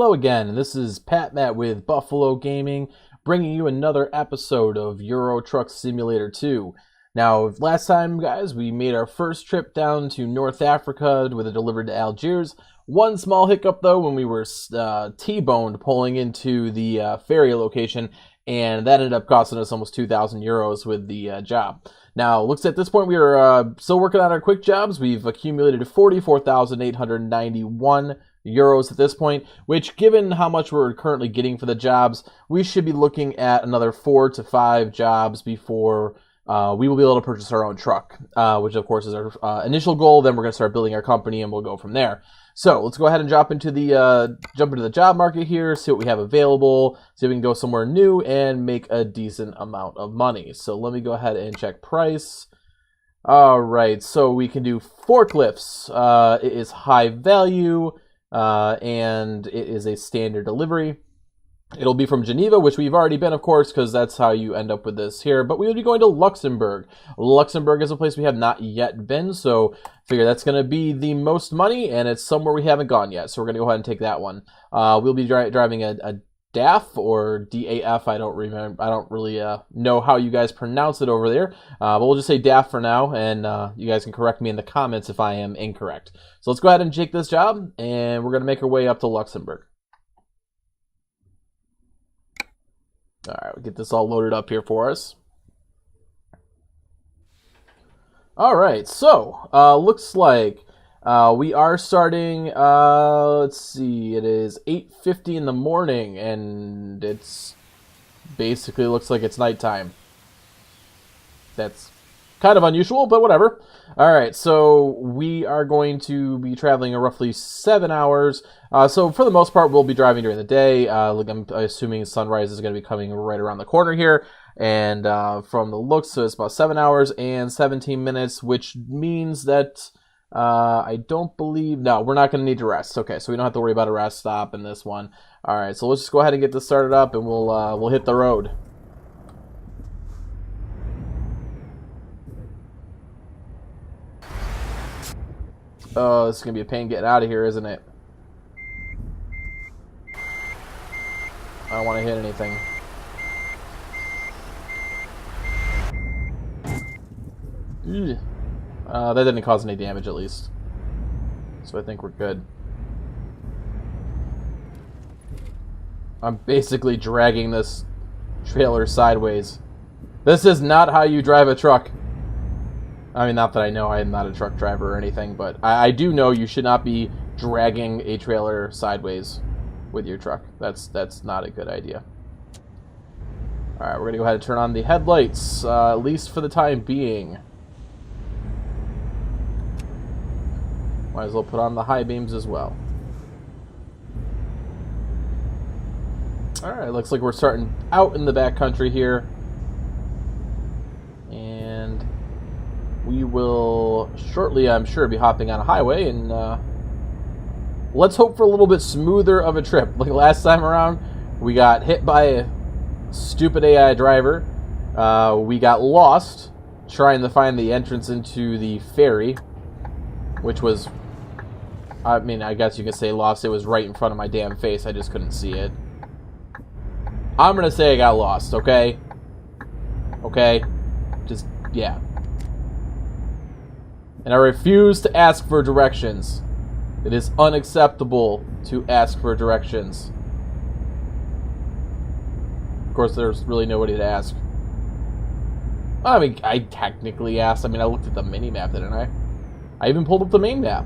Hello again, this is Pat Matt with Buffalo Gaming, bringing you another episode of Euro Truck Simulator 2. Now, last time, guys, we made our first trip down to North Africa with it delivered to Algiers. One small hiccup, though, when we were T-boned pulling into the ferry location, and that ended up costing us almost 2,000 euros with the job. Now, looks at this point, we are still working on our quick jobs. We've accumulated 44,891 euros at this point, which, given how much we're currently getting for the jobs, we should be looking at another 4 to 5 jobs before we will be able to purchase our own truck, which, of course, is our initial goal. Then we're going to start building our company, and we'll go from there. So let's go ahead and jump into the job market here, see what we have available, see if we can go somewhere new and make a decent amount of money. So let me go ahead and check price. All right, so we can do forklifts. It is high value, and it is a standard delivery. It'll be from Geneva, which we've already been, of course, because that's how you end up with this here. But we will be going to Luxembourg. Luxembourg is a place we have not yet been, so figure that's going to be the most money, and it's somewhere we haven't gone yet. So we're going to go ahead and take that one. We'll be driving a DAF or DAF. I don't remember. I don't really know how you guys pronounce it over there. But we'll just say DAF for now, and you guys can correct me in the comments if I am incorrect. So let's go ahead and take this job, and we're going to make our way up to Luxembourg. All right, we'll get this all loaded up here for us. All right, so looks like we are starting, let's see, it is 8:50 in the morning, and it's basically looks like it's nighttime. That's kind of unusual, but whatever. All right, so we are going to be traveling roughly 7 hours. So for the most part, we'll be driving during the day. I'm assuming sunrise is going to be coming right around the corner here. And from the looks, so it's about 7 hours and 17 minutes, which means that I don't believe... No, we're not going to need to rest. Okay, so we don't have to worry about a rest stop in this one. All right, so let's just go ahead and get this started up, and we'll hit the road. Oh, this is going to be a pain getting out of here, isn't it? I don't want to hit anything. That didn't cause any damage, at least. So I think we're good. I'm basically dragging this trailer sideways. This is not how you drive a truck. I mean, not that I know, I am not a truck driver or anything, but I do know you should not be dragging a trailer sideways with your truck. That's not a good idea. Alright, we're going to go ahead and turn on the headlights, at least for the time being. Might as well put on the high beams as well. Alright, looks like we're starting out in the back country here. And we will shortly, I'm sure, be hopping on a highway, and let's hope for a little bit smoother of a trip. Like last time around, we got hit by a stupid AI driver. We got lost trying to find the entrance into the ferry, which was, I mean, I guess you could say lost. It was right in front of my damn face. I just couldn't see it. I'm going to say I got lost, okay? Okay? Just, yeah. And I refuse to ask for directions. It is unacceptable to ask for directions. Of course, there's really nobody to ask. I mean, I technically asked. I mean, I looked at the mini-map, didn't I? I even pulled up the main map.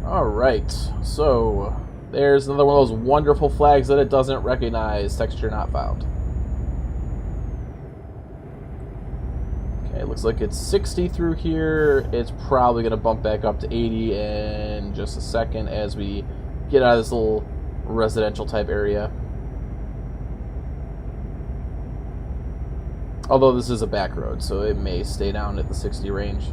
Alright, so there's another one of those wonderful flags that it doesn't recognize. Texture not found. It looks like it's 60 through here. It's probably going to bump back up to 80 in just a second as we get out of this little residential type area. Although this is a back road, so it may stay down at the 60 range.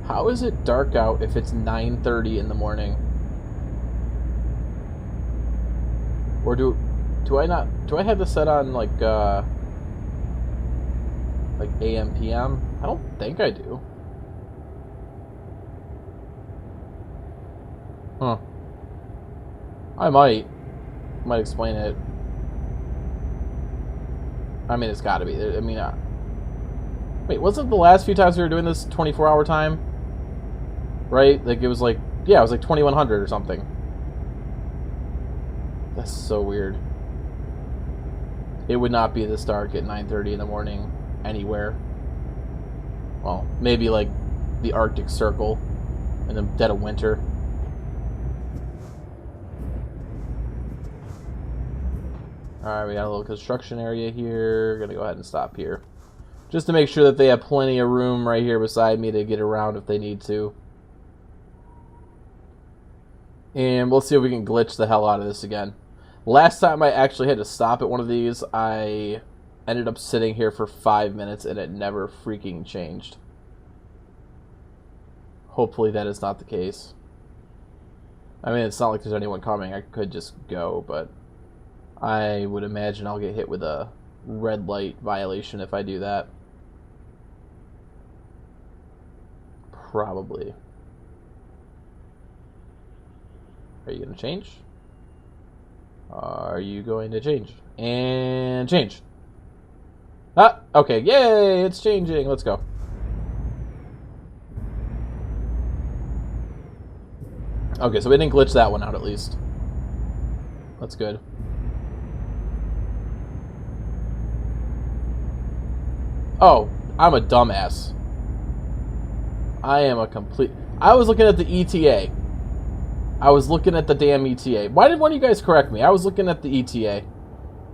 How is it dark out if it's 9:30 in the morning? Or do I have this set on like AM PM? I don't think I do. Huh. I might explain it. I mean, it's got to be. I mean, wait, wasn't the last few times we were doing this 24-hour time? Right? Like, it was like, yeah, it was like 2100 or something. That's so weird. It would not be this dark at 9:30 in the morning anywhere. Well, maybe like the Arctic Circle in the dead of winter. Alright, we got a little construction area here. Gonna go ahead and stop here. Just to make sure that they have plenty of room right here beside me to get around if they need to. And we'll see if we can glitch the hell out of this again. Last time I actually had to stop at one of these, I ended up sitting here for 5 minutes and it never freaking changed. Hopefully that is not the case. I mean, it's not like there's anyone coming. I could just go, but I would imagine I'll get hit with a red light violation if I do that. Probably. Are you going to change? Are you going to change? And change. Ah, okay. Yay, it's changing. Let's go. Okay, so we didn't glitch that one out at least. That's good. Oh, I'm a dumbass. I am a complete... I was looking at the ETA. I was looking at the damn ETA. Why did one of you guys correct me? I was looking at the ETA,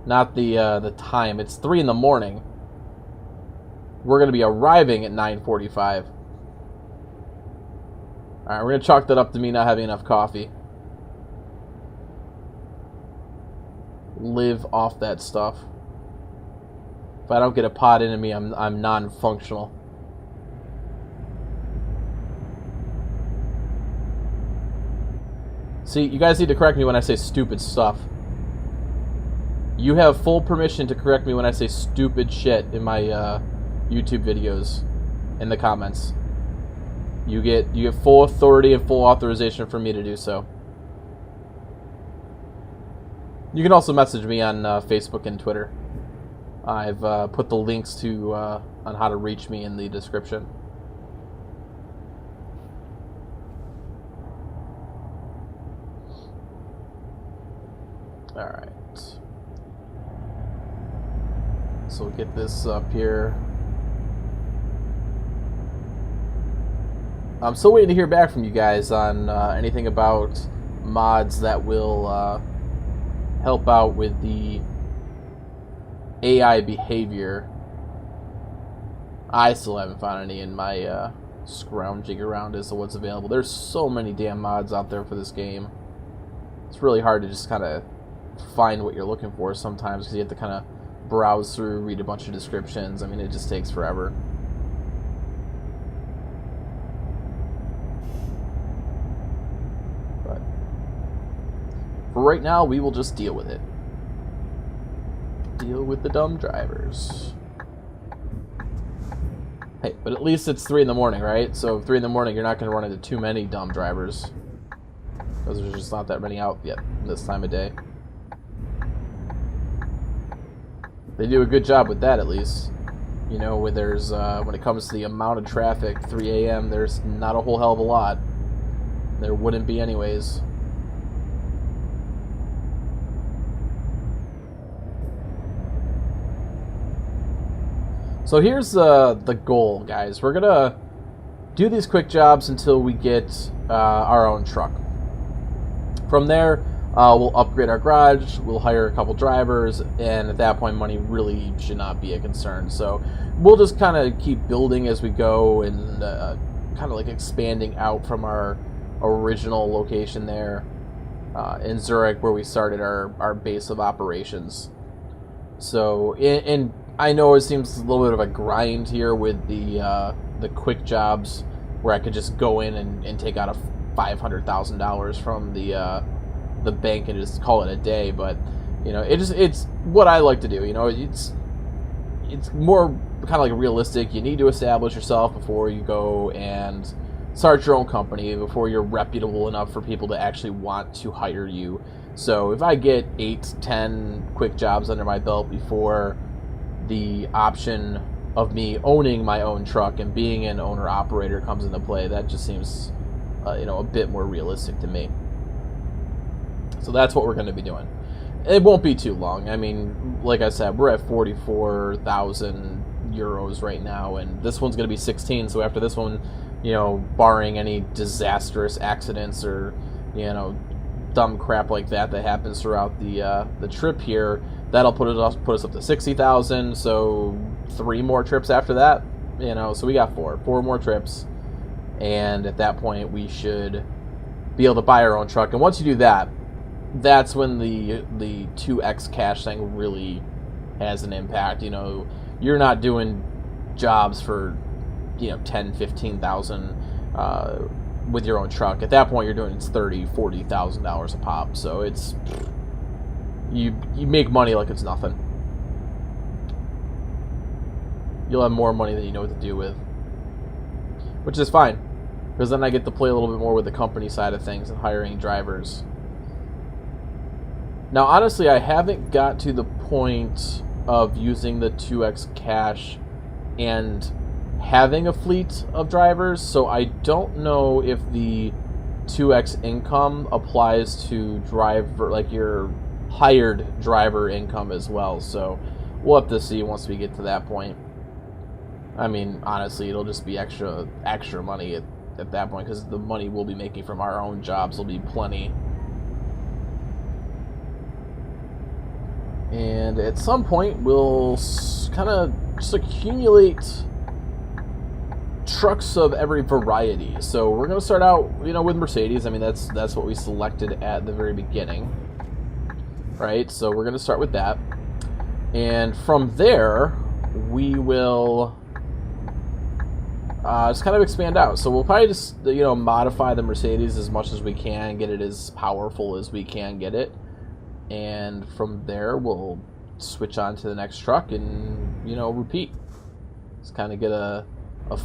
not the time. It's 3 in the morning. We're going to be arriving at 9:45. Alright, we're going to chalk that up to me not having enough coffee. Live off that stuff. If I don't get a pot into me, I'm non-functional. See, you guys need to correct me when I say stupid stuff. You have full permission to correct me when I say stupid shit in my YouTube videos in the comments. You get full authority and full authorization for me to do so. You can also message me on Facebook and Twitter. I've put the links to on how to reach me in the description. Alright. So we'll get this up here. I'm still waiting to hear back from you guys on anything about mods that will help out with the AI behavior. I still haven't found any in my scrounging around as to what's available. There's so many damn mods out there for this game. It's really hard to just kind of find what you're looking for sometimes because you have to kind of browse through, read a bunch of descriptions. I mean, it just takes forever. But for right now, we will just deal with it. Deal with the dumb drivers. Hey, but at least it's 3 in the morning, right? So 3 in the morning, you're not going to run into too many dumb drivers. Because there's just not that many out yet this time of day. They do a good job with that, at least. You know, when there's when it comes to the amount of traffic, 3 a.m., there's not a whole hell of a lot. There wouldn't be anyways. So here's the goal, guys. We're gonna do these quick jobs until we get our own truck. From there, we'll upgrade our garage, we'll hire a couple drivers, and at that point money really should not be a concern. So we'll just kind of keep building as we go and kind of like expanding out from our original location there in Zurich where we started our base of operations. So and I know it seems a little bit of a grind here with the quick jobs where I could just go in and take out $500,000 from the bank and just call it a day, but you know, it's what I like to do. You know, it's more kind of like realistic. You need to establish yourself before you go and start your own company before you're reputable enough for people to actually want to hire you. So if I get 8, 10 quick jobs under my belt before the option of me owning my own truck and being an owner-operator comes into play, that just seems, a bit more realistic to me. So that's what we're going to be doing. It won't be too long. I mean, like I said, we're at 44,000 euros right now, and this one's going to be 16. So after this one, barring any disastrous accidents or, dumb crap like that happens throughout the trip here, that'll put us up to 60,000. So 3 more trips after that, so we got 4 more trips, and at that point we should be able to buy our own truck. And once you do that, that's when the 2x cash thing really has an impact. You're not doing jobs for 10, 15,000 with your own truck. At that point, you're doing $30,000-$40,000 a pop. So it's you make money like it's nothing. You'll have more money than you know what to do with, which is fine, because then I get to play a little bit more with the company side of things and hiring drivers. Now, honestly, I haven't got to the point of using the 2x cash and having a fleet of drivers, so I don't know if the 2x income applies to driver, like your hired driver income as well. So we'll have to see once we get to that point. I mean, honestly, it'll just be extra money at that point, because the money we'll be making from our own jobs will be plenty. And at some point, we'll kind of just accumulate trucks of every variety. So we're going to start out, with Mercedes. I mean, that's what we selected at the very beginning, right? So we're going to start with that. And from there, we will just kind of expand out. So we'll probably just, modify the Mercedes as much as we can, get it as powerful as we can get it. And from there, we'll switch on to the next truck and, repeat. Just kind of get a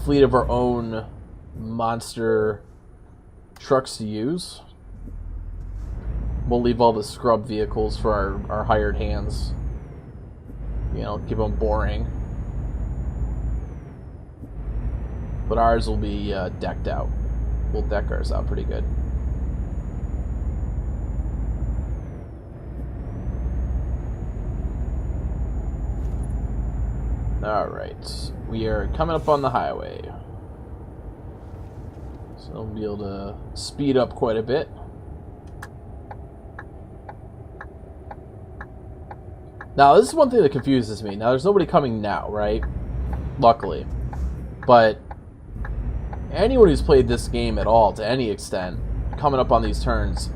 fleet of our own monster trucks to use. We'll leave all the scrub vehicles for our hired hands. Keep them boring. But ours will be decked out. We'll deck ours out pretty good. Alright, we are coming up on the highway. So we'll be able to speed up quite a bit. Now, this is one thing that confuses me. Now, there's nobody coming now, right? Luckily. But anyone who's played this game at all, to any extent, coming up on these turns,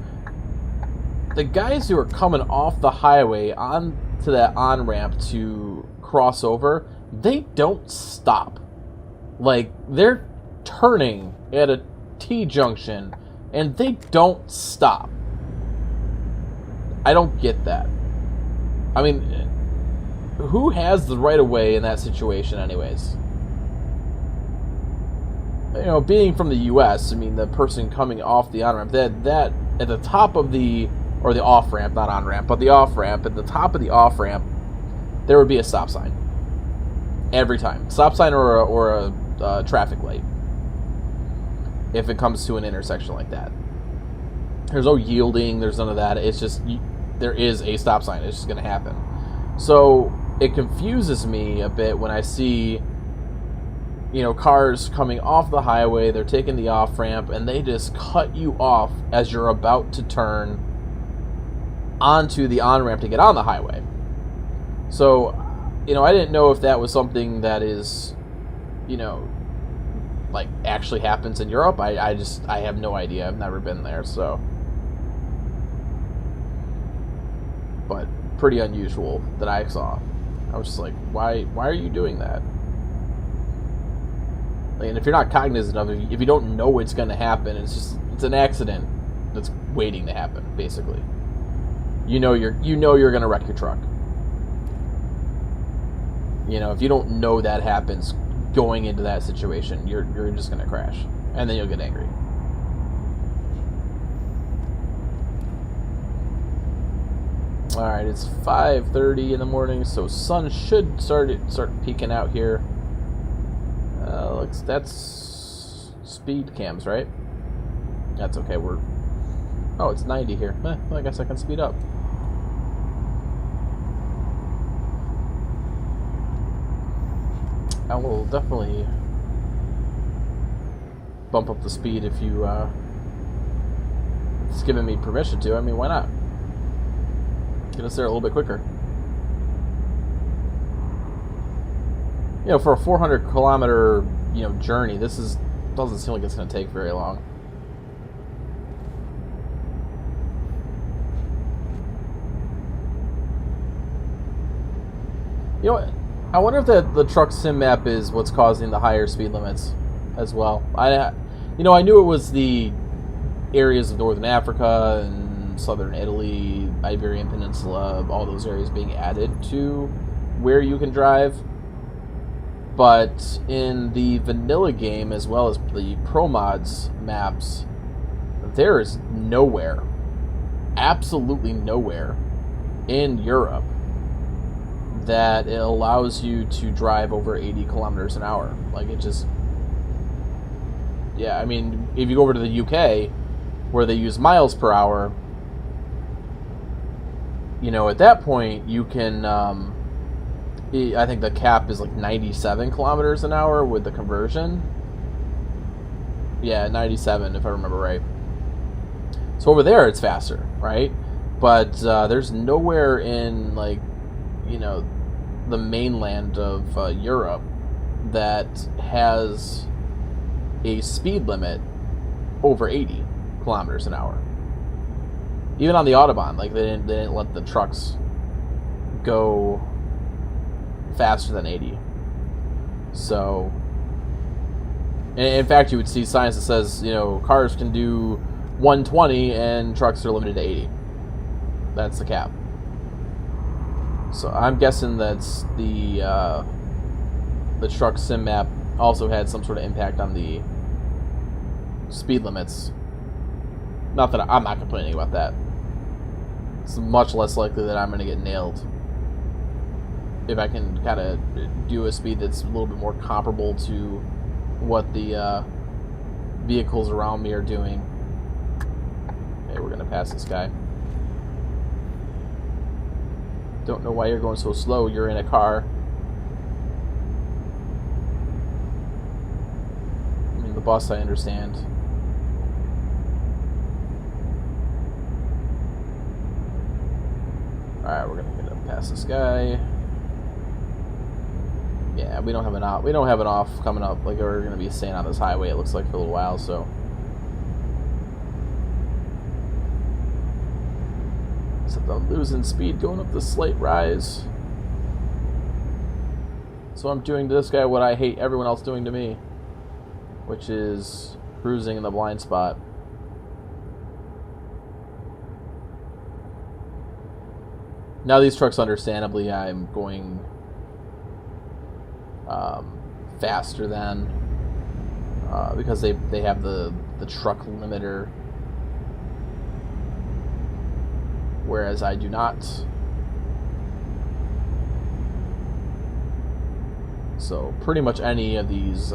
the guys who are coming off the highway onto that on-ramp to cross over, they don't stop. Like, they're turning at a T-junction, and they don't stop. I don't get that. I mean, who has the right of way in that situation anyways? Being from the U.S., I mean, the person coming off the on-ramp, that at the top of the off-ramp, not on-ramp, but the off-ramp, at the top of the off-ramp, there would be a stop sign. Every time. Stop sign or a traffic light. If it comes to an intersection like that. There's no yielding, there's none of that. It's just, there is a stop sign. It's just going to happen. So, it confuses me a bit when I see, cars coming off the highway, they're taking the off-ramp, and they just cut you off as you're about to turn onto the on-ramp to get on the highway. So, I didn't know if that was something that is, like, actually happens in Europe. I have no idea. I've never been there, so. But pretty unusual that I saw. I was just like, why are you doing that? Like, and if you're not cognizant of it, if you don't know it's going to happen, it's an accident that's waiting to happen, basically. You're going to wreck your truck. If you don't know that happens going into that situation, you're just going to crash. And then you'll get angry. Alright, it's 5:30 in the morning, so sun should start peeking out here. That's speed cams, right? That's okay, oh, it's 90 here. Well, I guess I can speed up. I will definitely bump up the speed if you, it's giving me permission to. I mean, why not? Get us there a little bit quicker. You know, for a 400 kilometer, journey, doesn't seem like it's going to take very long. You know what? I wonder if the truck sim map is what's causing the higher speed limits as well. I knew it was the areas of northern Africa and southern Italy, Iberian Peninsula, all those areas being added to where you can drive. But in the vanilla game, as well as the Pro Mods maps, there is nowhere, absolutely nowhere in Europe that it allows you to drive over 80 kilometers an hour. Like, it just... Yeah, I mean, if you go over to the UK, where they use miles per hour, at that point, you can... I think the cap is like 97 kilometers an hour with the conversion. Yeah, 97 if I remember right. So over there it's faster, right? But there's nowhere in, like, the mainland of Europe that has a speed limit over 80 kilometers an hour. Even on the Autobahn, like, they didn't let the trucks go faster than 80. So, in fact, you would see signs that says, cars can do 120 and trucks are limited to 80. That's the cap. So I'm guessing that's the truck sim map also had some sort of impact on the speed limits. Not that I'm not complaining about that. It's much less likely that I'm going to get nailed if I can kind of do a speed that's a little bit more comparable to what the vehicles around me are doing. Okay, we're going to pass this guy. Don't know why you're going so slow. You're in a car. I mean, the bus, I understand. Alright, we're going to get up past this guy. Yeah, we don't have an off coming up. Like, we're going to be staying on this highway, it looks like, for a little while, so. Except I'm losing speed going up this slight rise. So I'm doing to this guy what I hate everyone else doing to me, which is cruising in the blind spot. Now these trucks, understandably, I'm going faster than because they have the truck limiter, whereas I do not. So pretty much any of these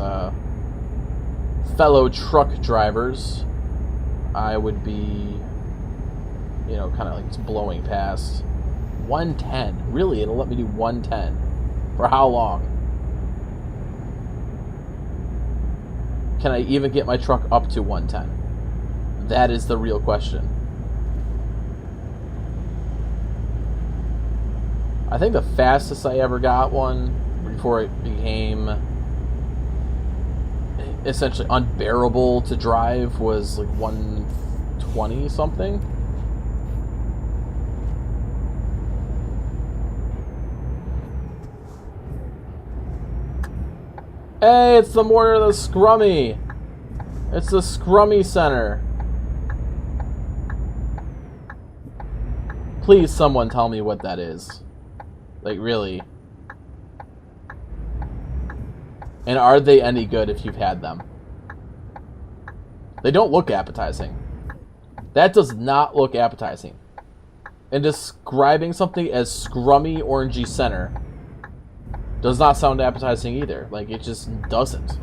fellow truck drivers, I would be, kind of like just blowing past. 110. Really? It'll let me do 110. For how long? Can I even get my truck up to 110? That is the real question. I think the fastest I ever got one before it became essentially unbearable to drive was like 120 something. Hey, it's the morning of the Scrummy. It's the Scrummy Center. Please, someone tell me what that is. Like, really. And are they any good if you've had them? They don't look appetizing. That does not look appetizing. And describing something as scrummy orangey center does not sound appetizing either. Like, it just doesn't.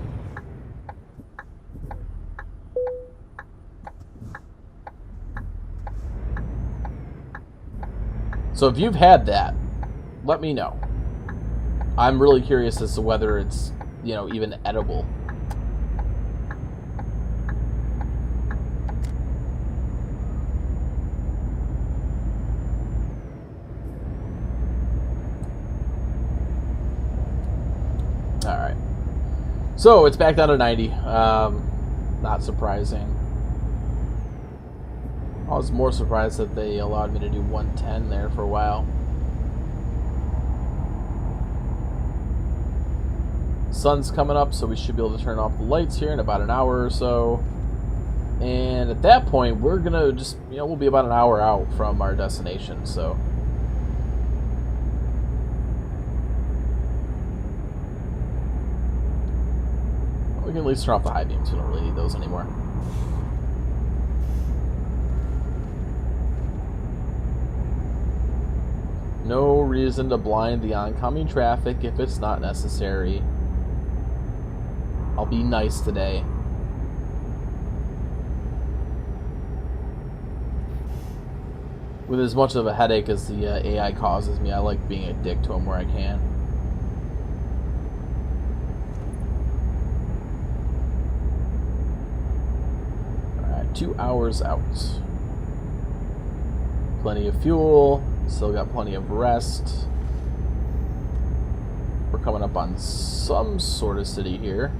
So if you've had that, let me know. I'm really curious as to whether it's, you know, even edible. Alright. So it's back down to 90. Not surprising. I was more surprised that they allowed me to do 110 there for a while. Sun's coming up, so we should be able to turn off the lights here in about an hour or so. And at that point, we're gonna just, you know, we'll be about an hour out from our destination, so. We can at least turn off the high beams. We don't really need those anymore. No reason to blind the oncoming traffic if it's not necessary. I'll be nice today. With as much of a headache as the AI causes me, I like being a dick to him where I can. Alright, 2 hours out. Plenty of fuel. Still got plenty of rest. We're coming up on some sort of city here.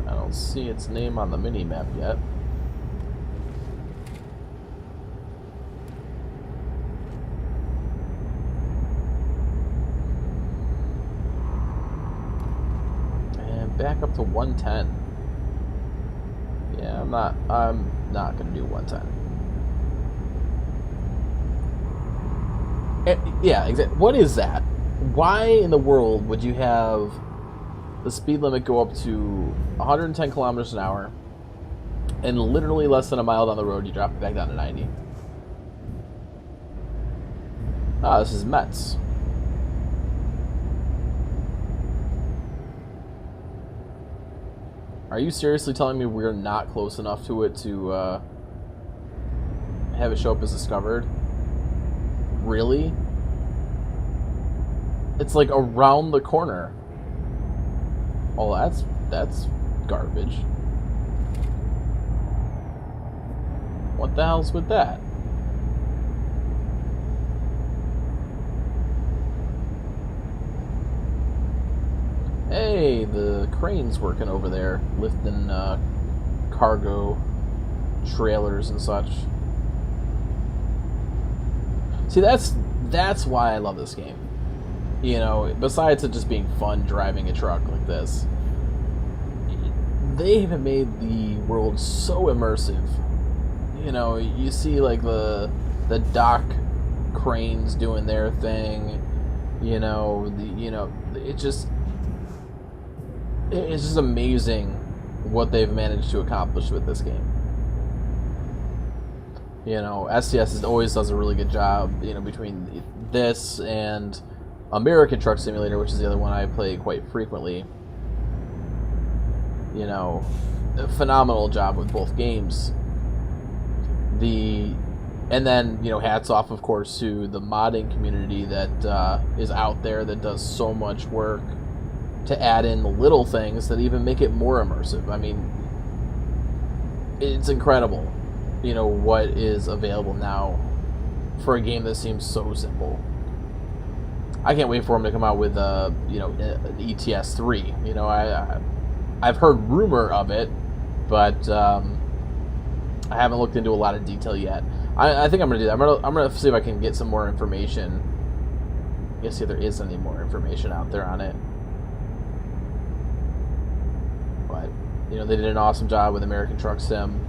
I don't see its name on the mini-map yet. And back up to 110. Yeah, I'm not gonna do 110. Yeah, exactly. What is that? Why in the world would you have the speed limit go up to 110 kilometers an hour and literally less than a mile down the road you drop it back down to 90? Ah, this is Metz. Are you seriously telling me we're not close enough to it to have it show up as discovered? Really? It's like around the corner. Oh, that's garbage. What the hell's with that? Hey, the crane's working over there, lifting cargo trailers and such. See, that's why I love this game. You know, besides it just being fun driving a truck like this, they have made the world so immersive. You know, you see like the dock cranes doing their thing. It's just amazing what they've managed to accomplish with this game. You know, STS always does a really good job, you know, between this and American Truck Simulator, which is the other one I play quite frequently. You know, a phenomenal job with both games. And then, you know, hats off, of course, to the modding community that is out there that does so much work to add in the little things that even make it more immersive. I mean, it's incredible, you know, what is available now for a game that seems so simple. I can't wait for them to come out with, you know, an ETS 3. You know, I've heard rumor of it, but I haven't looked into a lot of detail yet. I think I'm gonna do that. I'm gonna see if I can get some more information. I guess if there is any more information out there on it. But you know, they did an awesome job with American Truck Sim.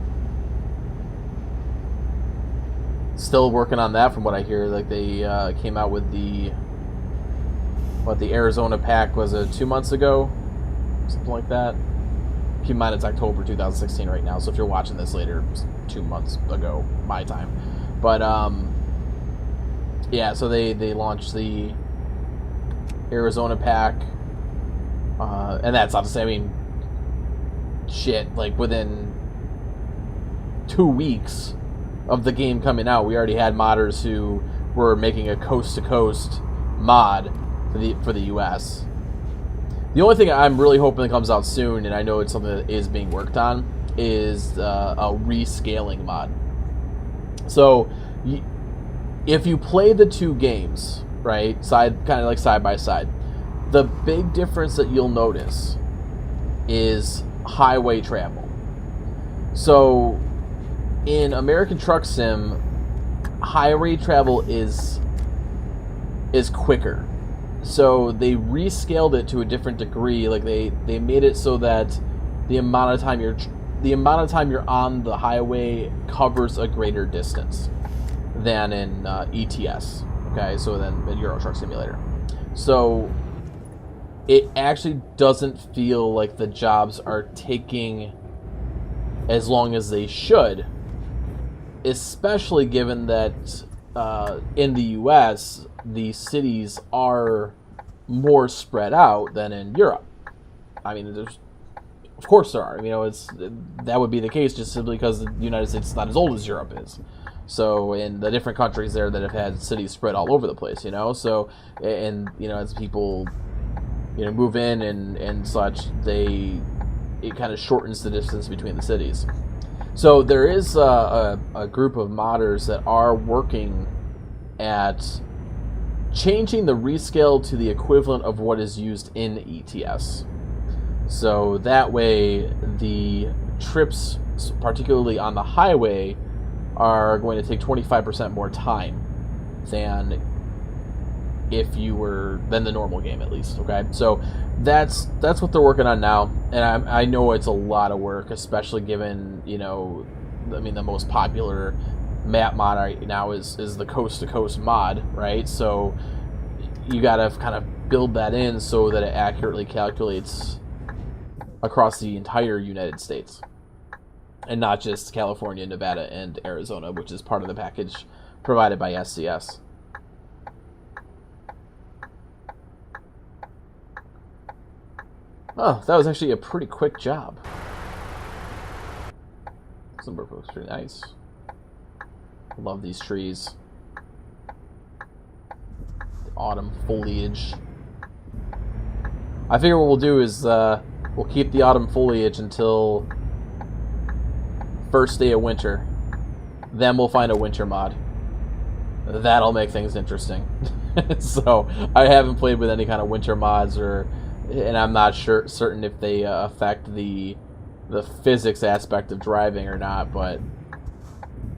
Still working on that, from what I hear. Like they came out with the Arizona pack, was it 2 months ago, something like that. keep in mind it's October 2016 right now, so if you're watching this later, it was 2 months ago, my time. But, yeah, so they launched the Arizona pack, and that's not to say, I mean, shit, like, within 2 weeks of the game coming out, we already had modders who were making a coast-to-coast mod for the US. The only thing I'm really hoping that comes out soon, and I know it's something that is being worked on, is a rescaling mod. So, if you play the two games, right, kind of like side by side, the big difference that you'll notice is highway travel. So, in American Truck Sim, highway travel is quicker. So they rescaled it to a different degree. Like they made it so that the amount of time you're on the highway covers a greater distance than in ETS. Okay, so then in Euro Truck Simulator. So it actually doesn't feel like the jobs are taking as long as they should, especially given that in the US, the cities are more spread out than in Europe. I mean, of course there are. You know, that would be the case just simply because the United States is not as old as Europe is. So in the different countries there that have had cities spread all over the place, you know. So, and you know, as people, you know, move in and such, it kind of shortens the distance between the cities. So there is a group of modders that are working at changing the rescale to the equivalent of what is used in ETS. So that way the trips, particularly on the highway, are going to take 25% more time than than the normal game, at least. Okay, so that's what they're working on now, and I know it's a lot of work, especially given, you know, I mean, the most popular map mod right now is the coast to coast mod, right? So you got to kind of build that in so that it accurately calculates across the entire United States and not just California, Nevada, and Arizona, which is part of the package provided by SCS. Oh, that was actually a pretty quick job. Luxembourg looks pretty nice. Love these trees. The autumn foliage. I figure what we'll do is we'll keep the autumn foliage until first day of winter. Then we'll find a winter mod. That'll make things interesting. So I haven't played with any kind of winter mods, and I'm not certain if they affect the physics aspect of driving or not. But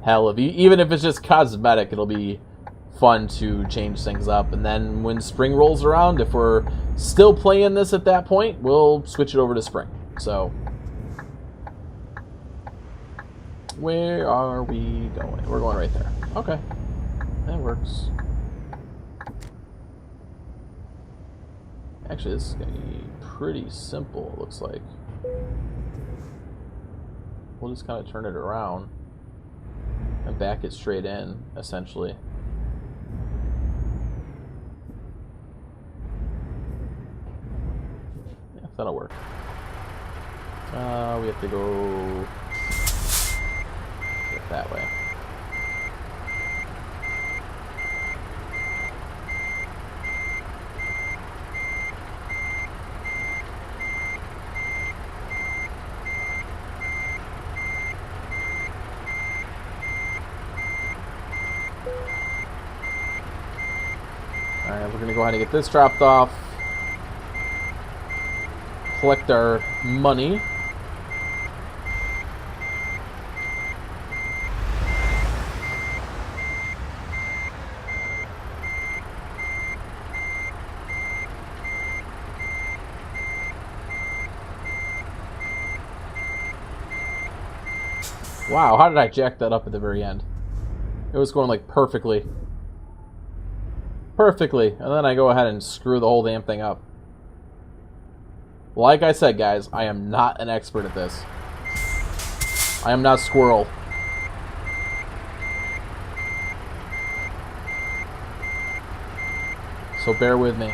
hell, even if it's just cosmetic, it'll be fun to change things up. And then when spring rolls around, if we're still playing this at that point, we'll switch it over to spring. So where are we going? We're going right there. Okay, that works. Actually, this is going to be pretty simple, it looks like. We'll just kind of turn it around and back it straight in, essentially. Yeah, that'll work. We have to go that way. Alright, we're going to go ahead and get this dropped off. Collect our money. Wow, how did I jack that up at the very end? It was going like perfectly. Perfectly. And then I go ahead and screw the whole damn thing up. Like I said, guys, I am not an expert at this. I am not Squirrel. So bear with me.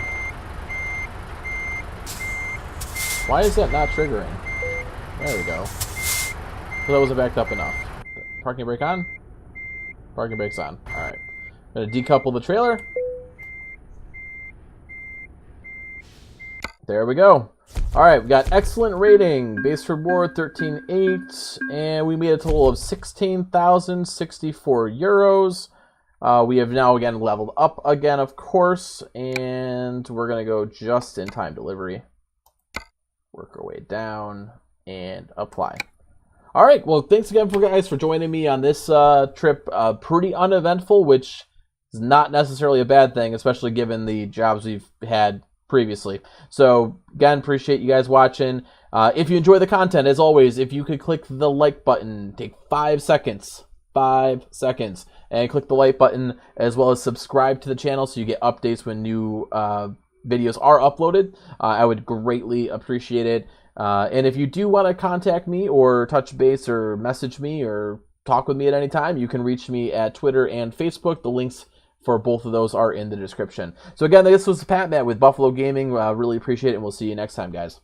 Why is that not triggering? There we go. So that wasn't backed up enough. Parking brake on? Parking brake's on. Alright. I'm going to decouple the trailer. There we go. Alright, we got excellent rating. Base reward 13.8. And we made a total of 16,064 euros. We have now again leveled up again, of course. And we're going to go just in time delivery. Work our way down and apply. All right, well, thanks again for joining me on this trip. Pretty uneventful, which is not necessarily a bad thing, especially given the jobs we've had previously. So again, appreciate you guys watching. If you enjoy the content, as always, if you could click the like button, take 5 seconds, and click the like button, as well as subscribe to the channel so you get updates when new videos are uploaded. I would greatly appreciate it. And if you do want to contact me or touch base or message me or talk with me at any time, you can reach me at Twitter and Facebook. The links for both of those are in the description. So again, this was Pat Matt with Buffalo Gaming. Really appreciate it, and we'll see you next time, guys.